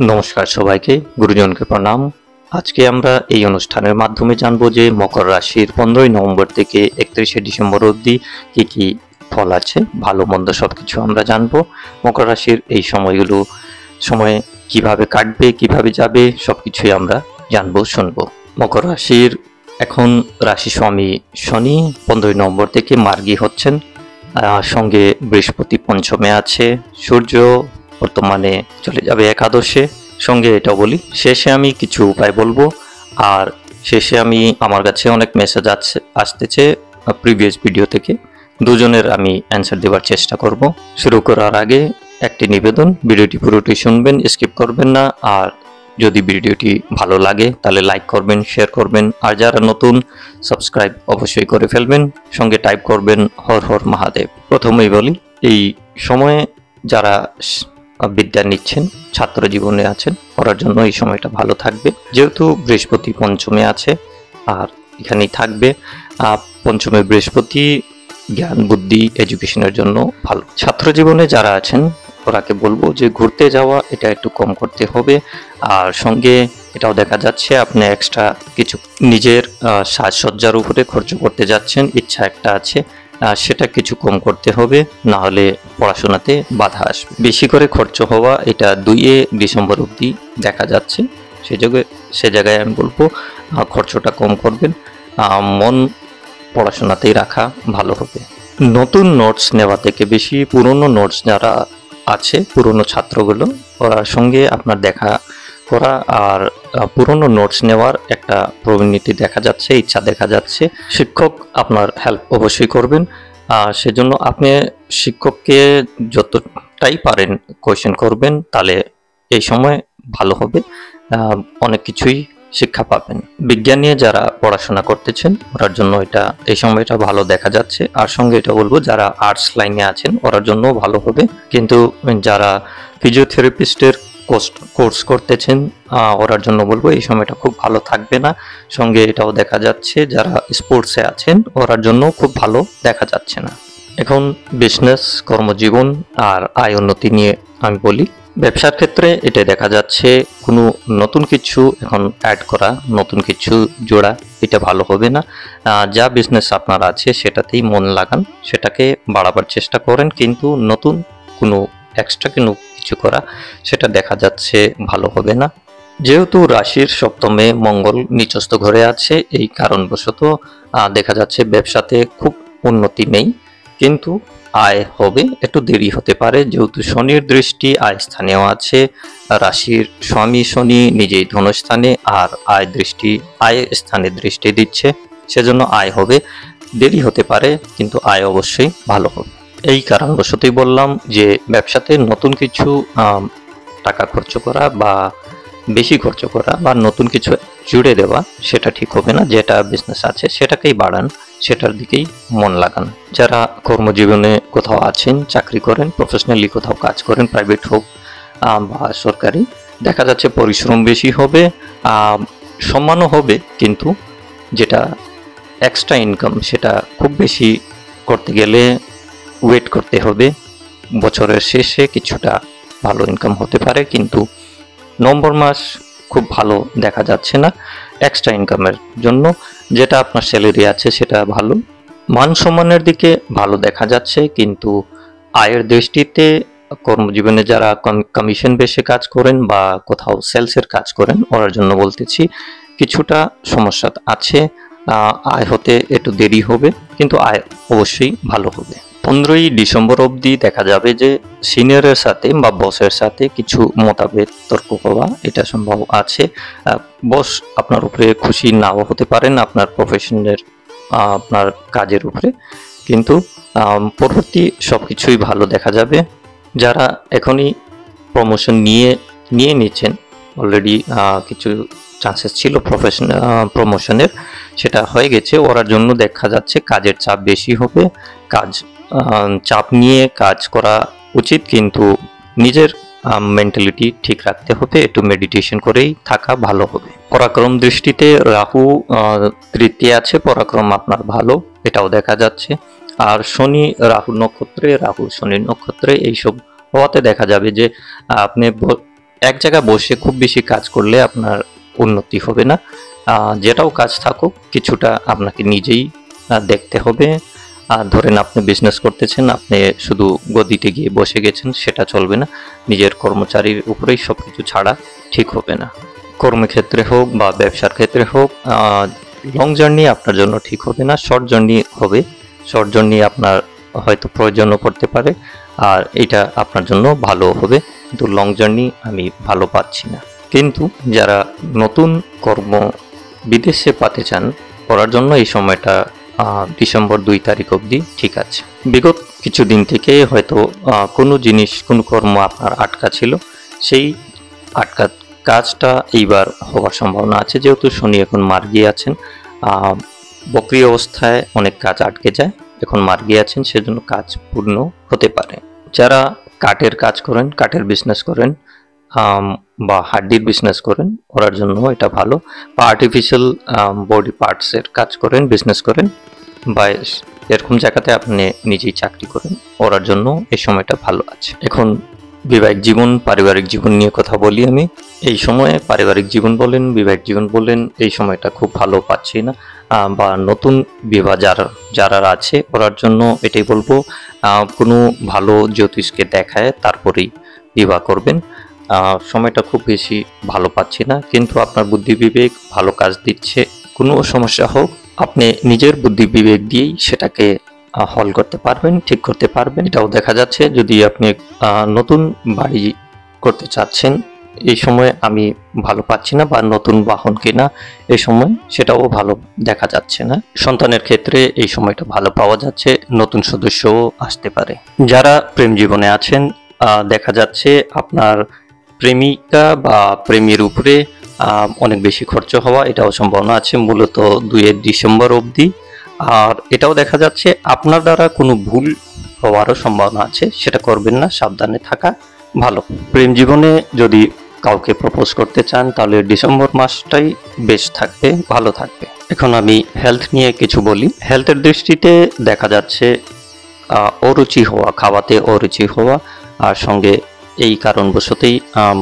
নমস্কার সবাইকে, গুরুজনকে প্রণাম। আজকে আমরা এই অনুষ্ঠানের মাধ্যমে জানবো যে মকর রাশির 15 নভেম্বর থেকে 31 ডিসেম্বর অবধি কি কি ফল আছে, ভালো মন্দ সবকিছু আমরা জানবো। মকর রাশির এই সময়ে কিভাবে কাটবে, কিভাবে যাবে, সবকিছুই আমরা জানবো, শুনবো। মকর রাশির এখন রাশি স্বামী শনি 15 নভেম্বর থেকে মার্গী হচ্ছেন, সঙ্গে বৃহস্পতি পঞ্চমে আছে, সূর্য বর্তমানে চলে যাবে একাদশে। সঙ্গে এটাও বলি, শেষে আমি কিছু উপায় বলবো, আর শেষে আমার কাছে অনেক মেসেজ আসতেছে প্রিভিয়াস ভিডিও থেকে, দুজনের আমি অ্যান্সার দেওয়ার চেষ্টা করব। শুরু করার আগে একটি নিবেদন, ভিডিওটি পুরোটি শুনবেন, স্কিপ করবেন না। আর যদি ভিডিওটি ভালো লাগে তাহলে লাইক করবেন, শেয়ার করবেন, আর যারা নতুন সাবস্ক্রাইব অবশ্যই করে ফেলবেন, সঙ্গে টাইপ করবেন হর হর মহাদেব। প্রথমেই বলি, এই সময়ে যারা বিদ্যা নিচ্ছেন, ছাত্র জীবনে আছেন, পড়ার জন্য এই সময়টা ভালো থাকবে, যেহেতু বৃহস্পতি পঞ্চমে আছে আর এখানেই থাকবে। পঞ্চমে বৃহস্পতি জ্ঞান বুদ্ধি এডুকেশনের জন্য ভালো। ছাত্র জীবনে যারা আছেন ওরাকে বলবো যে ঘুরতে যাওয়া এটা একটু কম করতে হবে, আর সঙ্গে এটাও দেখা যাচ্ছে আপনি এক্সট্রা কিছু নিজের সাজসজ্জার উপরে খরচ করতে যাচ্ছেন, ইচ্ছা একটা আছে, সেটা কিছু কম করতে হবে, না হলে পড়াশোনাতে বাধা আসবে। বেশি করে খরচ হওয়া এটা 2 ডিসেম্বর অবধি দেখা যাচ্ছে, সে জায়গায় আমি বলবো খরচটা কম করবেন, মন পড়াশোনাতেই রাখা ভালো হবে। নতুন নোটস নেওয়া থেকে বেশি পুরনো নোটস যারা আছে, পুরনো ছাত্রগুলো, ওরার সঙ্গে আপনার দেখা করা আর পুরনো নোটস নেওয়ার একটা প্রবণতা দেখা যাচ্ছে, ইচ্ছা দেখা যাচ্ছে। শিক্ষক আপনার হেল্প অবশ্যই করবেন, সেজন্য আপনি শিক্ষককে যতটাই পারেন কোয়েশ্চেন করবেন, তাহলে এই সময় ভালো হবে, অনেক কিছুই শিক্ষা পাবেন। বিজ্ঞান নিয়ে যারা পড়াশোনা করতেছেন ওরার জন্য এই সময়টা ভালো দেখা যাচ্ছে। আর সঙ্গে এটা বলবো, যারা আর্টস লাইনে আছেন ওরার জন্য ভালো হবে, কিন্তু যারা ফিজিওথেরাপিস্টের কোর্স করতেছেন ওরার জন্য বলবো এই সময়টা খুব ভালো থাকবে না। সঙ্গে এটাও দেখা যাচ্ছে যারা স্পোর্টসে আছেন ওরার জন্য খুব ভালো দেখা যাচ্ছে না। এখন বিজনেস, কর্মজীবন আর আয় উন্নতি নিয়ে আমি বলি। ব্যবসার ক্ষেত্রে এটা দেখা যাচ্ছে কোনো নতুন কিছু এখন অ্যাড করা, নতুন কিছু জোড়া, এটা ভালো হবে না। যা বিজনেস আপনার আছে সেটাতেই মন লাগান, সেটাকে বাড়াবার চেষ্টা করেন, কিন্তু নতুন কোনো এক্সট্রা কিছু করা সেটা দেখা যাচ্ছে ভালো হবে না। যেহেতু রাশির সপ্তমে মঙ্গল নিচস্থ ঘরে আছে, এই কারণবশত দেখা যাচ্ছে ব্যবসাতে খুব উন্নতি নেই, কিন্তু আয় হবে, একটু দেরি হতে পারে, যেহেতু শনির দৃষ্টি আয় স্থানেও আছে, রাশির স্বামী শনি নিজেই ধনস্থানে, আর আয় স্থানে দৃষ্টি দিচ্ছে, সেজন্য আয় হবে, দেরি হতে পারে, কিন্তু আয় অবশ্যই ভালো হবে। এই কারণবশতই বললাম যে ব্যবসাতে নতুন কিছু টাকা খরচ করা বা বেশি খরচ করা বা নতুন কিছু জুড়ে দেওয়া সেটা ঠিক হবে না। যেটা বিজনেস আছে সেটাকেই বাড়ান, সেটার দিকেই মন লাগান। যারা কর্মজীবনে কোথাও আছেন, চাকরি করেন, প্রফেশনালি কোথাও কাজ করেন, প্রাইভেট হোক বা সরকারি, দেখা যাচ্ছে পরিশ্রম বেশি হবে, সম্মানও হবে, কিন্তু যেটা এক্সট্রা ইনকাম সেটা খুব বেশি করতে গেলে ওয়েট করতে হবে। বছরের শেষে কিছুটা ভালো ইনকাম হতে পারে, কিন্তু নভেম্বর মাস খুব ভালো দেখা যাচ্ছে না এক্সট্রা ইনকামের জন্য। যেটা আপনার স্যালারি আছে সেটা ভালো, মান সম্মানের দিকে ভালো দেখা যাচ্ছে, কিন্তু আয়ের দৃষ্টিতে কর্মজীবনে যারা কমিশন বেশি কাজ করেন বা কোথাও সেলসের কাজ করেন ওরার জন্য বলতেছি কিছুটা সমস্যা আছে, আয় হতে একটু দেরি হবে, কিন্তু আয় অবশ্যই ভালো হবে। 15 ডিসেম্বর অবধি দেখা যাবে যে সিনিয়রের সাথে বা বসের সাথে কিছু মতভেদ, তর্ক হওয়া এটা সম্ভব আছে। বস আপনার উপরে খুশি নাও হতে পারেন আপনার প্রফেশনের, আপনার কাজের উপরে, কিন্তু পরবর্তী সবকিছুই ভালো দেখা যাবে। যারা এখনই প্রমোশন নিয়ে নিচ্ছেন, অলরেডি কিছু চান্সেস ছিল প্রমোশনের, সেটা হয়ে গেছে, ওরার জন্য দেখা যাচ্ছে কাজের চাপ বেশি হবে। চাপ নিয়ে কাজ করা উচিত, কিন্তু নিজের মেন্টালিটি ঠিক রাখতে হবে, একটু মেডিটেশন করেই থাকা ভালো হবে। পরাক্রম দৃষ্টিতে রাহু তৃতীয় আছে, পরাক্রম আপনার ভালো, এটাও দেখা যাচ্ছে। আর শনি রাহু নক্ষত্রে, রাহু শনি নক্ষত্রে এইসব হওয়াতে দেখা যাবে যে আপনি এক জায়গায় বসে খুব বেশি কাজ করলে আপনার উন্নতি হবে না। যেটাও কাজ থাকুক কিছুটা আপনাকে নিজেই দেখতে হবে। ধরেন আপনি বিজনেস করতেছেন, আপনি শুধু গদিতে গিয়ে বসে গেছেন, সেটা চলবে না। নিজের কর্মচারীর উপরেই সবকিছু ছাড়া ঠিক হবে না। কর্মক্ষেত্রে হোক বা ব্যবসার ক্ষেত্রে হোক, লং জার্নি আপনার জন্য ঠিক হবে না, শর্ট জার্নি হবে। শর্ট জার্নি আপনার হয়তো প্রয়োজনও পড়তে পারে, আর এটা আপনার জন্য ভালো হবে, কিন্তু লং জার্নি আমি ভালো পাচ্ছি না। কিন্তু যারা নতুন কর্ম বিদেশে পাতে চান, করার জন্য এই সময়টা ডিসেম্বর 2 তারিখ অবধি ঠিক আছে। বিগত কিছুদিন থেকে হয়তো কোনো জিনিস, কোনো কর্ম আপনার আটকা ছিল, সেই আটকা কাজটা এইবার হওয়ার সম্ভাবনা আছে। যেহেতু শনি এখন মার্গী আছেন, বক্রী অবস্থায় অনেক কাজ আটকে যায়, এখন মার্গী আছেন, সেজন্য কাজ পূর্ণ হতে পারে। যারা কাঠের কাজ করেন, কাঠের বিজনেস করেন বা হাড্ডির বিজনেস করেন, করার জন্য এটা ভালো। বা আর্টিফিশিয়াল বডি পার্টসের কাজ করেন, বিজনেস করেন, বা এরকম জায়গাতে আপনি নিজেই চাকরি করেন, করার জন্য এই সময়টা ভালো আছে। এখন বিবাহিক জীবন, পারিবারিক জীবন নিয়ে কথা বলি আমি। এই সময়ে পারিবারিক জীবন বলেন, বিবাহিক জীবন বলেন, এই সময়টা খুব ভালো পাচ্ছি না। বা নতুন বিবাহ যারা আছে, করার জন্য এটাই বলবো, কোনো ভালো জ্যোতিষকে দেখায় তারপরেই বিবাহ করবেন। সময়টা খুব বেশি ভালো পাচ্ছি না, কিন্তু আপনার বুদ্ধি বিবেক ভালো কাজ দিচ্ছে। কোনো সমস্যা হোক, আপনি নিজের বুদ্ধি বিবেক দিয়েই সেটাকে হল করতে পারবেন, ঠিক করতে পারবেন। এটাও দেখা যাচ্ছে যদি আপনি নতুন বাড়ি করতে চাচ্ছেন, এই সময় আমি ভালো পাচ্ছি না, বা নতুন বাহন কেনা এই সময়, সেটাও ভালো দেখা যাচ্ছে না। সন্তানের ক্ষেত্রে এই সময়টা ভালো পাওয়া যাচ্ছে, নতুন সদস্যও আসতে পারে। যারা প্রেম জীবনে আছেন, দেখা যাচ্ছে আপনার প্রেমিকা বা প্রেমীর উপরে অনেক বেশি খরচ হওয়া, এটাও সম্ভাবনা আছে, মূলত 2 ডিসেম্বর অবধি। আর এটাও দেখা যাচ্ছে আপনার দ্বারা কোনো ভুল হওয়ারও সম্ভাবনা আছে, সেটা করবেন না, সাবধানে থাকা ভালো। প্রেম জীবনে যদি কাউকে প্রপোজ করতে চান, তাহলে ডিসেম্বর মাসটাই বেশ থাকবে, ভালো থাকবে। এখন আমি হেলথ নিয়ে কিছু বলি। হেলথের দৃষ্টিতে দেখা যাচ্ছে অরুচি হওয়া, খাওয়াতে অরুচি হওয়া, আর সঙ্গে এই কারণবশতই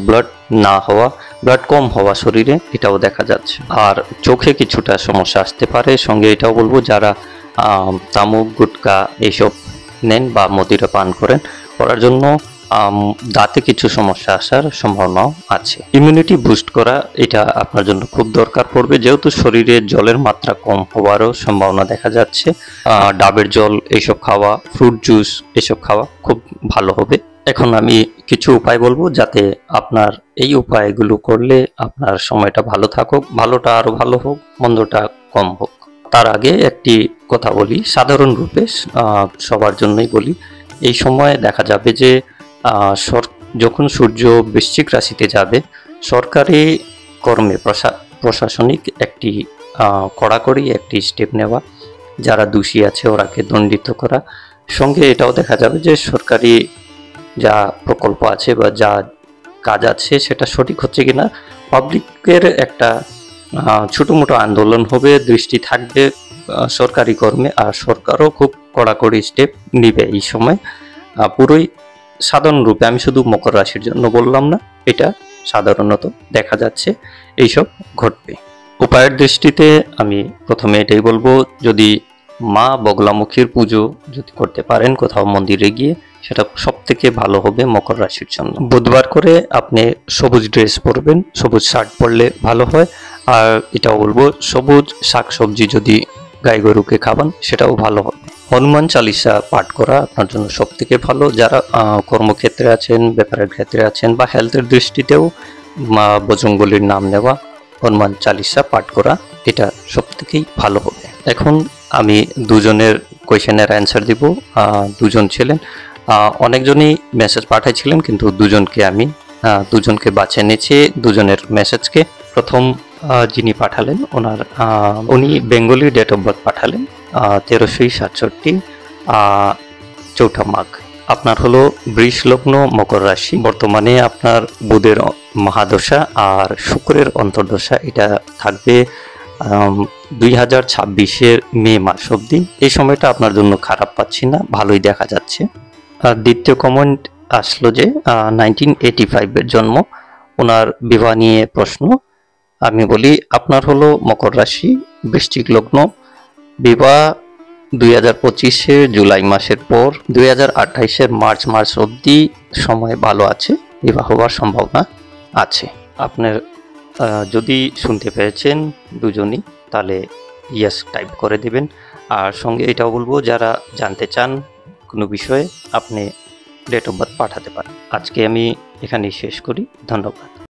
ব্লাড না হওয়া, ব্লাড কম হওয়া শরীরে, এটাও দেখা যাচ্ছে। আর চোখে কিছুটা সমস্যা আসতে পারে। সঙ্গে এটাও বলবো, যারা তামাক, গুটখা এইসব নেন বা মদিরা পান করার জন্য দাঁতে কিছু সমস্যা আসার সম্ভাবনাও আছে। ইমিউনিটি বুস্ট করা, এটা আপনার জন্য খুব দরকার পড়বে, যেহেতু শরীরে জলের মাত্রা কম হওয়ারও সম্ভাবনা দেখা যাচ্ছে। ডাবের জল এইসব খাওয়া, ফ্রুট জুস এসব খাওয়া খুব ভালো হবে। এখন আমি কিছু উপায় বলবো, যাতে আপনার এই উপায়গুলো করলে আপনার সময়টা ভালো থাকুক, ভালোটা আরো ভালো হোক, মন্দটা কম হোক। তার আগে একটি কথা বলি, সাধারণ রূপে সবার জন্যই বলি। এই সময় দেখা যাবে যে যখন সূর্য বৃশ্চিক রাশিতে যাবে, সরকারি কর্মে প্রশাসনিক একটি কড়াকড়ি একটি স্টেপ নেওয়া, যারা দোষী আছে ওরাকে দণ্ডিত করা। সঙ্গে এটাও দেখা যাবে যে সরকারি যা প্রকল্প আছে বা যা কাজ আছে সেটা সঠিক হচ্ছে কিনা, পাবলিকের একটা ছোটো মোটো আন্দোলন হবে, দৃষ্টি থাকবে সরকারি কর্মে, আর সরকারও খুব কড়াকড়ি স্টেপ নিবে এই সময়। পুরোই সাধারণ রূপে, আমি শুধু মকর রাশির জন্য বললাম না, এটা সাধারণত দেখা যাচ্ছে এইসব ঘটবে। উপায়ের দৃষ্টিতে আমি প্রথমে এটাই বলবো, যদি মা বগলামুখীর পুজো যদি করতে পারেন কোথাও মন্দিরে গিয়ে, সেটা সব থেকে ভালো হবে মকর রাশির জন্য। বুধবার করে আপনি সবুজ ড্রেস পরবেন, সবুজ শার্ট পরলে ভালো হয়। আর এটাও বলবো, সবুজ শাকসবজি যদি গাই গরুকে খাবান, সেটাও ভালো হবে। হনুমান চালিসা পাঠ করা আপনার জন্য সব থেকে ভালো। যারা কর্মক্ষেত্রে আছেন, ব্যাপারের ক্ষেত্রে আছেন, বা হেলথের দৃষ্টিতেও বজরংবলীর নাম নেওয়া, হনুমান চালিসা পাঠ করা, এটা সব থেকেই ভালো হবে। এখন আমি দুজনের কোয়েশ্চেনের অ্যান্সার দিব। দুজন ছিলেন, অনেকজনই মেসেজ পাঠাইছিলেন, কিন্তু দুজনকে বাছে নিয়েছি দুজনের মেসেজকে। প্রথম যিনি পাঠালেন, উনি বেঙ্গলি ডেট অফ বার্থ পাঠালেন 1367, 4 মাঘ। আপনার হলো বৃষ লগ্ন, মকর রাশি। বর্তমানে আপনার বুধের মহাদশা আর শুক্রের অন্তর্দশা, এটা থাকবে 2026 মে মাস অবধি। এই সময়টা আপনার জন্য খারাপ পাচ্ছি না, ভালোই দেখা যাচ্ছে। দ্বিতীয় কমেন্ট আসলো যে 1985 জন্ম, ওনার বিবাহ নিয়ে প্রশ্ন। আমি বলি আপনার হলো মকর রাশি, বৃশ্চিক লগ্ন, বিবাহ 2025-এর জুলাই মাসের পর 2028-এর মার্চ অবধি সময় ভালো আছে, বিবাহ হওয়ার সম্ভাবনা আছে। আপনার যদি শুনতে পেয়েছেন দুজনই, তাহলে ইয়েস টাইপ করে দেবেন। আর সঙ্গে এটাও বলবো, যারা জানতে চান কোনো বিষয়ে, আপনি ডেট অফ বার্থ পাঠাতে পারেন। আজকে আমি এখানেই শেষ করি। ধন্যবাদ।